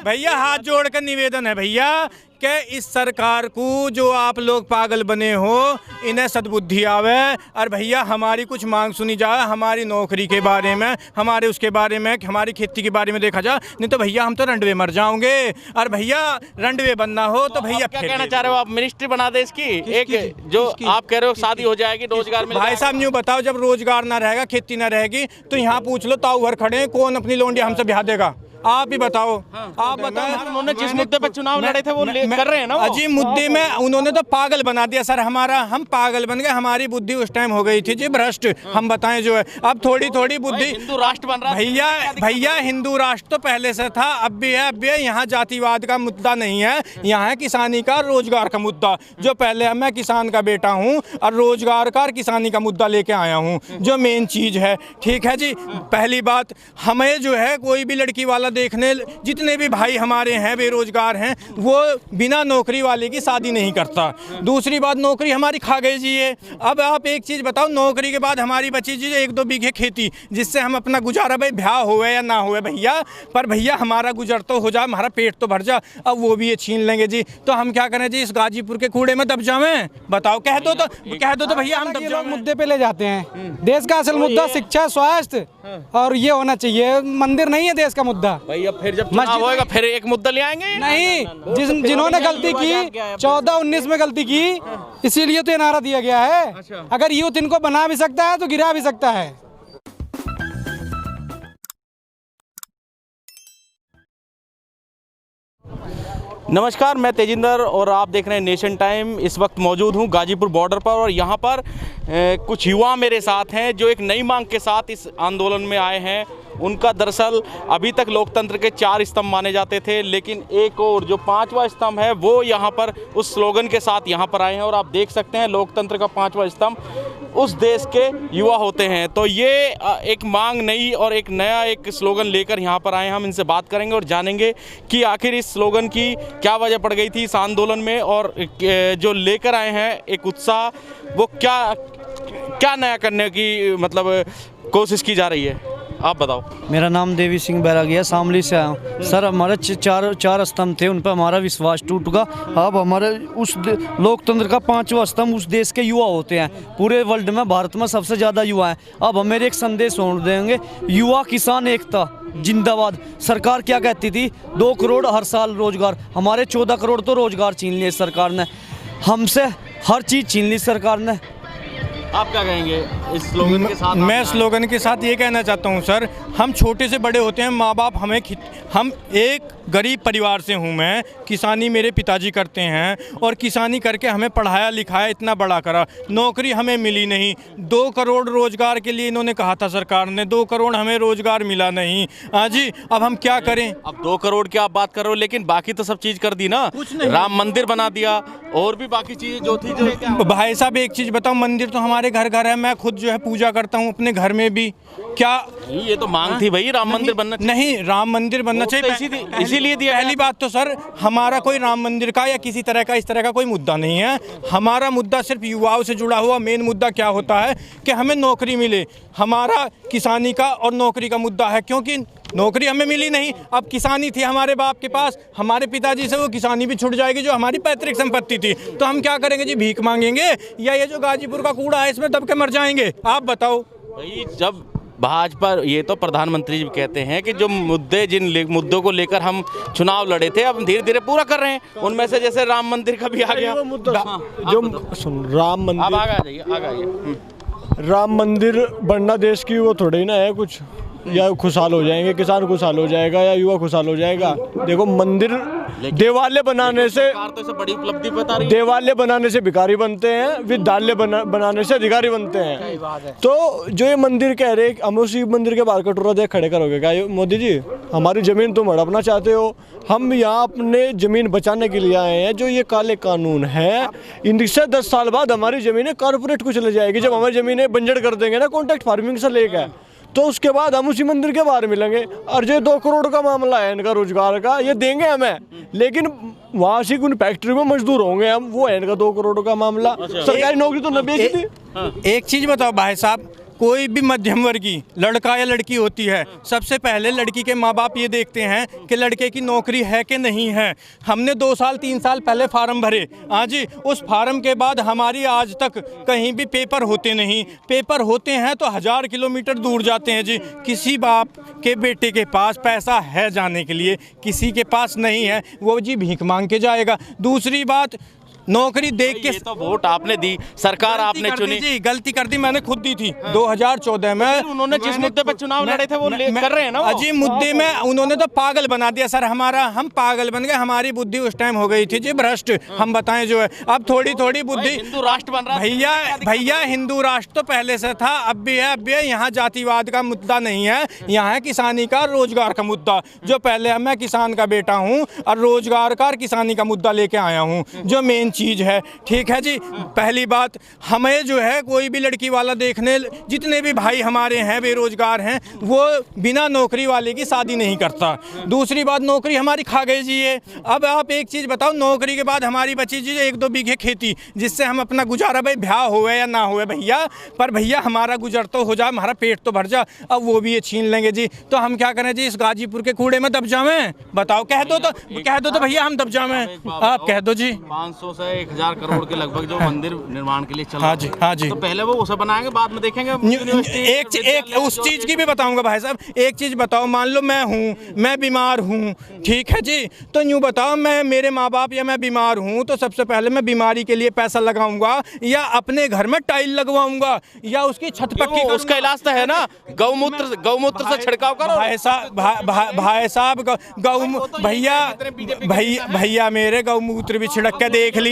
भैया हाथ जोड़कर निवेदन है भैया कि इस सरकार को जो आप लोग पागल बने हो इन्हें सद्बुद्धि आवे और भैया हमारी कुछ मांग सुनी जाए, हमारी नौकरी के बारे में, हमारे उसके बारे में, हमारी खेती के बारे में देखा जाए। नहीं तो भैया हम तो रंडवे मर जाओगे। और भैया रंडवे बनना हो तो भैया क्या कहना चाह रहे हो आप? मिनिस्ट्री बना दे इसकी एक, जो आप कह रहे हो शादी हो जाएगी, रोजगार मिल भाई साहब न्यू बताओ, जब रोजगार ना रहेगा, खेती ना रहेगी तो यहाँ पूछ लो ताऊ भर खड़े कौन अपनी लोंडिया हमसे ब्याह देगा? आप ही बताओ। आप बताओ। उन्होंने जिस मुद्दे पे चुनाव लड़े थे वो कर रहे हैं ना। अजीब मुद्दे में उन्होंने तो पागल बना दिया सर हमारा। हम पागल बन गए, हमारी बुद्धि उस टाइम हो गई थी जी भ्रष्ट। हम बताएं जो है अब थोड़ी थोड़ी बुद्धि। हिंदू राष्ट्र बन रहा है भैया हिंदू राष्ट्र तो पहले से था, अब भी है। अब भी है। यहाँ जातिवाद का मुद्दा नहीं है, यहाँ है किसानी का, रोजगार का मुद्दा। जो पहले मैं किसान का बेटा हूँ और रोजगार का और किसानी का मुद्दा लेके आया हूँ, जो मेन चीज है। ठीक है जी। पहली बात, हमें जो है कोई भी लड़की वाला देखने, जितने भी भाई हमारे हैं बेरोजगार हैं, वो बिना नौकरी वाले की शादी नहीं करता। दूसरी बात, नौकरी हमारी खा गई जी ये। अब आप एक चीज़ बताओ, नौकरी के बाद हमारी बची जी 1-2 बीघे खेती, जिससे हम अपना गुजारा, भाई ब्याह होवे या ना होवे भैया, पर भैया हमारा गुजर तो हो जाए, हमारा पेट तो भर जाए। अब वो भी ये छीन लेंगे जी, तो हम क्या करें जी? इस गाजीपुर के कूड़े में दब जावें? बताओ। कह दो तो भैया हम दब जाएं। मुद्दे पे ले जाते हैं। देश का असल मुद्दा शिक्षा, स्वास्थ्य और ये होना चाहिए। मंदिर नहीं है देश का मुद्दा। भैया फिर जब चुनाव होएगा फिर एक मुद्दा ले आएंगे। नहीं, जिन्होंने गलती की 14-19 में गलती की, इसीलिए तो ये नारा दिया गया है। अगर यूथ इनको बना भी सकता है तो गिरा भी सकता है। नमस्कार, मैं तेजिंदर और आप देख रहे हैं नेशन टाइम। इस वक्त मौजूद हूं गाजीपुर बॉर्डर पर और यहां पर कुछ युवा मेरे साथ हैं जो एक नई मांग के साथ इस आंदोलन में आए हैं। उनका दरअसल अभी तक लोकतंत्र के 4 स्तंभ माने जाते थे, लेकिन एक और जो 5वां स्तंभ है वो यहाँ पर उस स्लोगन के साथ यहाँ पर आए हैं। और आप देख सकते हैं लोकतंत्र का 5वां स्तंभ उस देश के युवा होते हैं। तो ये एक मांग नई और एक नया एक स्लोगन लेकर यहाँ पर आए हैं। हम इनसे बात करेंगे और जानेंगे कि आखिर इस स्लोगन की क्या वजह पड़ गई थी इस आंदोलन में, और जो लेकर आए हैं एक उत्साह, वो क्या नया करने की मतलब कोशिश की जा रही है, आप बताओ। मेरा नाम देवी सिंह बैरागिया, शामली से आया हूँ। सर हमारे चार स्तंभ थे, उन पर हमारा विश्वास टूट गया। अब हमारे उस लोकतंत्र का 5वां स्तंभ उस देश के युवा होते हैं। पूरे वर्ल्ड में भारत में सबसे ज़्यादा युवा हैं। अब हमें एक संदेश छोड़ देंगे, युवा किसान एकता जिंदाबाद। सरकार क्या कहती थी? 2 करोड़ हर साल रोजगार, हमारे 14 करोड़ तो रोजगार छीन लिए सरकार ने, हमसे हर चीज़ छीन ली सरकार ने। आप क्या कहेंगे इस स्लोगन के साथ? मैं स्लोगन के साथ ये कहना चाहता हूँ सर, हम छोटे से बड़े होते हैं, माँ बाप हम एक गरीब परिवार से हूँ मैं, किसानी मेरे पिताजी करते हैं और किसानी करके हमें पढ़ाया लिखाया, इतना बड़ा करा, नौकरी हमें मिली नहीं। 2 करोड़ रोजगार के लिए इन्होंने कहा था सरकार ने, 2 करोड़ हमें रोजगार मिला नहीं। हाँ जी, अब हम क्या करें? अब 2 करोड़ की आप बात कर रहे हो, लेकिन बाकी तो सब चीज़ कर दी ना। राम मंदिर बना दिया और भी बाकी चीज़ें जो थी जो। भाई साहब एक चीज़ बताओ, मंदिर तो हमारे घर है, मैं खुद जो है पूजा करता हूँ अपने घर में भी। क्या ये तो मांग थी भाई, राम मंदिर बनना नहीं, राम मंदिर बनना चाहिए, इसीलिए दिया। पहली बात तो सर, हमारा कोई राम मंदिर का या किसी तरह का इस तरह का कोई मुद्दा नहीं है। हमारा मुद्दा सिर्फ युवाओं से जुड़ा हुआ मेन मुद्दा क्या होता है कि हमें नौकरी मिले। हमारा किसानी का और नौकरी का मुद्दा है, क्योंकि नौकरी हमें मिली नहीं। अब किसानी थी हमारे बाप के पास, हमारे पिताजी से वो किसानी भी छूट जाएगी जो हमारी पैतृक संपत्ति थी। तो हम क्या करेंगे जी? भीख मांगेंगे या ये जो गाजीपुर का कूड़ा है इसमें दब के मर जाएंगे? आप बताओ भाई। जब भाजपा, ये तो प्रधानमंत्री जी कहते हैं कि जो जिन मुद्दों को लेकर हम चुनाव लड़े थे अब धीरे धीरे पूरा कर रहे हैं, उनमें से जैसे राम मंदिर का भी आ गया मुद्दा। जो सुन, राम मंदिर, अब आ जाइए। राम मंदिर बनना देश की वो थोड़ी ना है कुछ, या खुशहाल हो जाएंगे, किसान खुशहाल हो जाएगा या युवा खुशहाल हो जाएगा। देखो, मंदिर देवालय बनाने से तो बड़ी उपलब्धि बता रही है। देवालय बनाने से भिखारी बनते हैं, विद्यालय बनाने से अधिकारी बनते हैं। तो जो ये मंदिर कह रहे, हम उसी मंदिर के बाहर कटोरा देख खड़े करोगे क्या? मोदी जी, हमारी जमीन तुम हड़पना चाहते हो। हम यहाँ अपने जमीन बचाने के लिए आए हैं। जो ये काले कानून है, इनसे 10 साल बाद हमारी जमीनें कॉर्पोरेट को चले जाएगी। जब हमारी जमीनें बंजर कर देंगे ना कॉन्ट्रैक्ट फार्मिंग से लेकर, तो उसके बाद हम उसी मंदिर के बाहर मिलेंगे। और जो 2 करोड़ का मामला है इनका रोजगार का, ये देंगे हमें, लेकिन वहाँ से उन फैक्ट्री में मजदूर होंगे हम, वो है इनका 2 करोड़ का मामला। सरकारी नौकरी तो 90 की थी। एक चीज़ बताओ भाई साहब, कोई भी मध्यम वर्गीय लड़का या लड़की होती है, सबसे पहले लड़की के माँ बाप ये देखते हैं कि लड़के की नौकरी है कि नहीं है। हमने 2 साल 3 साल पहले फार्म भरे, हाँ जी, उस फार्म के बाद हमारी आज तक कहीं भी पेपर होते नहीं। पेपर होते हैं तो 1000 किलोमीटर दूर जाते हैं जी। किसी बाप के बेटे के पास पैसा है जाने के लिए, किसी के पास नहीं है, वो जी भीख मांग के जाएगा। दूसरी बात, नौकरी देख के ये तो वोट आपने दी, सरकार आपने चुनी जी, गलती कर दी, मैंने खुद दी थी 2014 में। उन्होंने जिस मुद्दे पे चुनाव लड़े थे वो कर रहे हैं ना वो। अजी मुद्दे में उन्होंने तो पागल बना दिया सर हमारा, हम पागल बन गए। हमारी बुद्धि उस टाइम हो गई थी जी भ्रष्ट, हम बताएं जो है। अब थोड़ी थोड़ी बुद्धि, हिंदू राष्ट्र बन रहा है भैया हिंदू राष्ट्र तो पहले से था, अब भी है। अब भी है। यहाँ जातिवाद का मुद्दा नहीं है, यहाँ है किसानी का, रोजगार का मुद्दा। जो पहले मैं किसान का बेटा हूँ और रोजगार का और किसानी का मुद्दा लेके आया हूँ, जो मेन चीज़ है। ठीक है जी। पहली बात, हमें जो है कोई भी लड़की वाला देखने, जितने भी भाई हमारे हैं बेरोजगार हैं, वो बिना नौकरी वाले की शादी नहीं करता। दूसरी बात, नौकरी हमारी खा गई जी ये। अब आप एक चीज़ बताओ, नौकरी के बाद हमारी बची जी 1-2 बीघे खेती, जिससे हम अपना गुजारा, भाई ब्याह होवे या ना होवे भैया, पर भैया हमारा गुजर तो हो जाए, हमारा पेट तो भर जा। अब वो भी ये छीन लेंगे जी, तो हम क्या करें जी? इस गाजीपुर के कूड़े में दब जावें? बताओ, कह दो तो भैया हम दब जावें। आप कह दो जी। 500 से 1000 करोड़ के लगभग जो मंदिर निर्माण के लिए चल रहा है, हाँ जी। तो पहले वो उसे बनाएंगे, बाद में देखेंगे। एक उस चीज की भी बताऊंगा भाई साहब। एक चीज बताओ, मान लो मैं बीमार हूँ, ठीक है जी, तो यूँ बताओ, मैं मेरे माँ बाप या मैं बीमार हूँ, तो सबसे पहले मैं बीमारी के लिए पैसा लगाऊंगा या अपने घर में टाइल लगवाऊंगा या उसकी छत पक्की? उसका इलाज तो है ना, गौमूत्र से छिड़काव करो। भाई साहब भैया मेरे गौमूत्र भी छिड़क के देख लिया,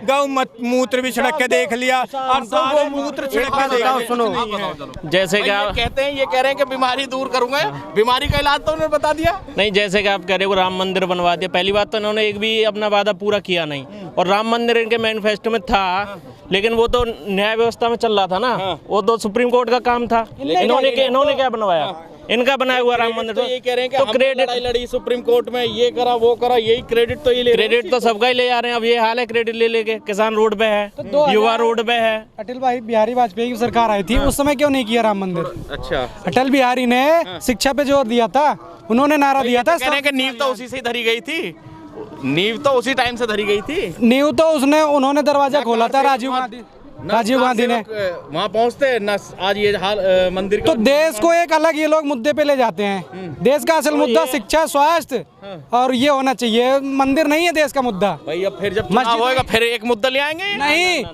गौमूत्र भी छिड़क के देख लिया, और गौमूत्र छिड़क के देख लिया। सुनो, जैसे कि आप कहते हैं, ये कह रहे हैं कि बीमारी दूर करूंगा, बीमारी का इलाज तो उन्होंने बता दिया नहीं। जैसे कि आप कह रहे हो राम मंदिर बनवा दिया, पहली बात तो इन्होंने एक भी अपना वादा पूरा किया नहीं, और राम मंदिर इनके मैनिफेस्टो में था, लेकिन वो तो न्याय व्यवस्था में चल रहा था ना, वो तो सुप्रीम कोर्ट का काम था। इन्होंने क्या बनवाया? इनका बनाया हुआ राम मंदिर। तो ये कह रहे हैं कि तो क्रेडिट लड़ी सुप्रीम कोर्ट में, ये करा वो करा, यही क्रेडिट तो ये ले, क्रेडिट तो सबका ही ले जा रहे हैं। अब ये हाल है क्रेडिट ले लेके, किसान रोड पे है, युवा रोड पे है। अटल बिहारी वाजपेयी की सरकार आई थी, उस समय क्यों नहीं किया राम मंदिर? अच्छा, अटल बिहारी ने शिक्षा पे जोर दिया था, उन्होंने नारा दिया था। कह रहे हैं कि नींव तो उसी से धरी गई थी, नींव तो उसी टाइम से धरी गई थी। नींव तो उन्होंने दरवाजा खोला था राजीव गांधी ने। वहाँ पहुँचते न आज ये हाल मंदिर तो देश को एक अलग ये लोग मुद्दे पे ले जाते हैं। देश का असल मुद्दा शिक्षा, स्वास्थ्य और ये होना चाहिए, मंदिर नहीं है देश का मुद्दा। भाई अब फिर जब चुनाव होएगा फिर एक मुद्दा ले आएंगे। नहीं,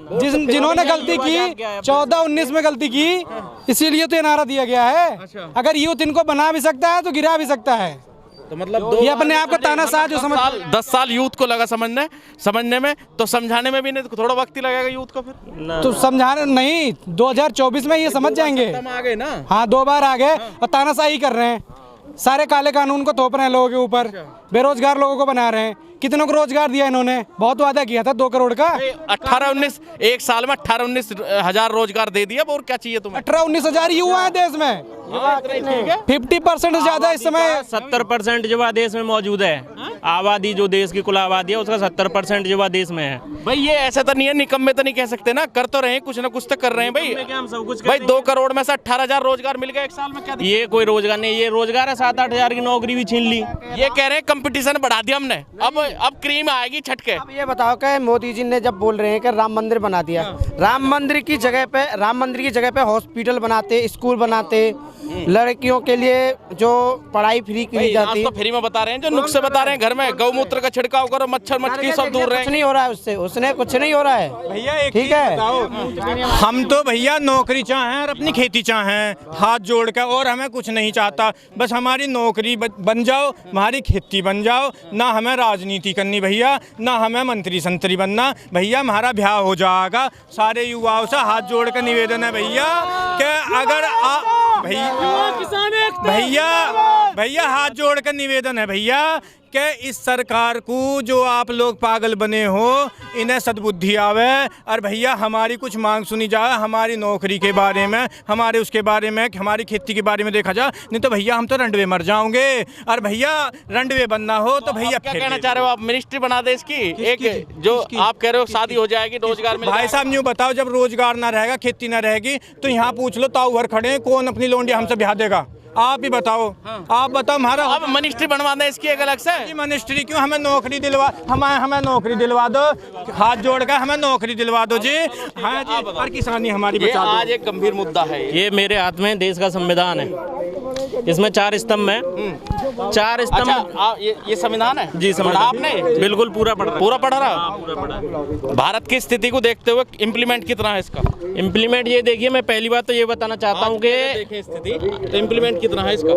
जिन्होंने गलती की 14-19 में गलती की, इसीलिए तो ये नारा दिया गया है। अगर यूथ इनको बना भी सकता है तो गिरा भी सकता है। तो मतलब ये अपने आप को तानाशाह जो समझ 10 साल यूथ को लगा समझने में, तो समझाने में भी नहीं, थोड़ा वक्त ही लगेगा यूथ को फिर। तो समझाने नहीं, 2024 में ये समझ जाएंगे। आ गए ना, हाँ, 2 बार आ गए और तानाशाही कर रहे हैं। सारे काले कानून को थोप रहे हैं लोगों के ऊपर, बेरोजगार लोगों को बना रहे हैं। कितनों को रोजगार दिया इन्होंने? बहुत वादा किया था 2 करोड़ का। 18-19 एक साल में 18-19 हजार रोजगार दे दिया, और क्या चाहिए तुम्हें? 18-19 हजार युवा है देश में, 50% से ज्यादा इस समय। 70% युवा देश में मौजूद है। आबादी जो देश की कुल आबादी है उसका 70% युवा देश में है। भाई ये ऐसा तो नहीं है, निकम्मे तो नहीं कह सकते ना, कर तो रहे हैं, कुछ ना कुछ तो कर रहे हैं भाई। हम सब कुछ भाई 2 करोड़ में से 18,000 रोजगार मिल गया एक साल में, क्या ये कोई रोजगार नहीं, ये रोजगार है। 7-8 हजार की नौकरी भी छीन ली। ये कह रहे हैं कंपटीशन बढ़ा दिया हमने, अब क्रीम आएगी छटके। अब ये बताओ कि मोदी जी ने जब बोल रहे हैं कि राम मंदिर बना दिया, राम मंदिर की जगह पे हॉस्पिटल बनाते, स्कूल बनाते, लड़कियों के लिए जो पढ़ाई फ्री की जाती है, तो फ्री में बता रहे हैं, जो नुस्खे बता रहे हैं, घर में गौमूत्र का छिड़काव करो, मच्छर मक्खी सब दूर रहे। कुछ नहीं हो रहा है उसने कुछ नहीं हो रहा है भैया। एक ठीक है, हम तो भैया नौकरी चाहें और अपनी खेती चाहें, हाथ जोड़ कर, और हमें कुछ नहीं चाहता, बस हमारी नौकरी बन जाओ, हमारी खेती बन जाओ, ना हमें राजनीति करनी भैया, ना हमें मंत्री संतरी बनना भैया, हमारा ब्याह हो जाएगा। सारे युवाओं से हाथ जोड़ कर निवेदन है भैया कि अगर भैया हाथ जोड़ कर निवेदन है भैया कि इस सरकार को जो आप लोग पागल बने हो इन्हें सद्बुद्धि आवे और भैया हमारी कुछ मांग सुनी जाए, हमारी नौकरी के बारे में, हमारे उसके बारे में, हमारी खेती के बारे में देखा जाए। नहीं तो भैया हम तो रंडवे मर जाओगे। और भैया रंडवे बनना हो तो भैया क्या कहना चाह रहे हो आप? मिनिस्ट्री बना दे इसकी एक, जो आप कह रहे हो शादी हो जाएगी, रोजगार मिल भाई साहब न्यू बताओ, जब रोजगार ना रहेगा, खेती ना रहेगी, तो यहाँ पूछ लो ताऊ घर खड़े हैं, कौन अपनी लोंडी हमसे ब्याह देगा? आप ही बताओ। आप बताओ हमारा अब मिनिस्ट्री बनवा दें इसकी एक अलग से। मिनिस्ट्री क्यों? हमें नौकरी दिलवा, हमें नौकरी दिलवा दो, हाथ जोड़ कर हमें नौकरी दिलवा दो जी। हाँ जी, और किसानी हमारी ये बचा दो। आज एक गंभीर मुद्दा है। ये मेरे हाथ में देश का संविधान है, इसमें 4 स्तंभ हैं। 4 स्तंभ। अच्छा, ये संविधान है जी, संविधान आपने बिल्कुल पूरा पढ़ रहा। भारत की स्थिति को देखते हुए इम्प्लीमेंट कितना है इसका? इम्प्लीमेंट ये देखिए, मैं पहली बात तो ये बताना चाहता हूँ कि देखें स्थिति तो इम्प्लीमेंट कितना है इसका?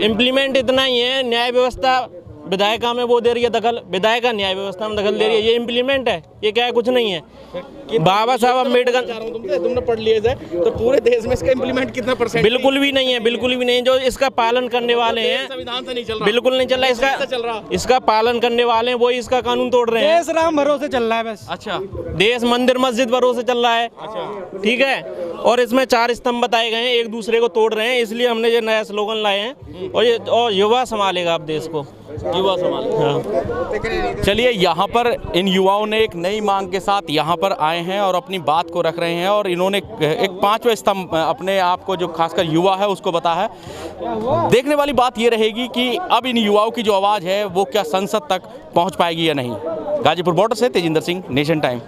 इम्प्लीमेंट इतना ही है, न्याय व्यवस्था विधायिका में वो दे रही है दखल, विधायिका न्याय व्यवस्था में दखल दे रही है, ये इम्प्लीमेंट है। ये क्या है? कुछ नहीं है। बाबा साहब अम्बेडकर, तुमने पढ़ लिया जाए तो पूरे देश में इसका इम्प्लीमेंट कितना परसेंट? बिल्कुल भी नहीं है, बिल्कुल भी नहीं। जो इसका पालन करने वाले हैं, संविधान से नहीं चल रहा, बिल्कुल नहीं चल रहा। इसका पालन करने वाले हैं, वही इसका कानून तोड़ रहे हैं। देश राम भरोसे चल रहा है बस। अच्छा, देश मंदिर मस्जिद भरोसे चल रहा है। ठीक है। और इसमें 4 स्तंभ बताए गए हैं, एक दूसरे को तोड़ रहे हैं, इसलिए हमने ये नया स्लोगन लाए हैं। और युवा संभालेगा अब देश को, युवा समाज। हाँ। चलिए, यहाँ पर इन युवाओं ने एक नई मांग के साथ यहाँ पर आए हैं और अपनी बात को रख रहे हैं, और इन्होंने एक 5वां स्तंभ अपने आप को, जो खासकर युवा है, उसको बताया है। देखने वाली बात ये रहेगी कि अब इन युवाओं की जो आवाज़ है वो क्या संसद तक पहुँच पाएगी या नहीं। गाजीपुर बॉर्डर से तेजिंदर सिंह, नेशन टाइम।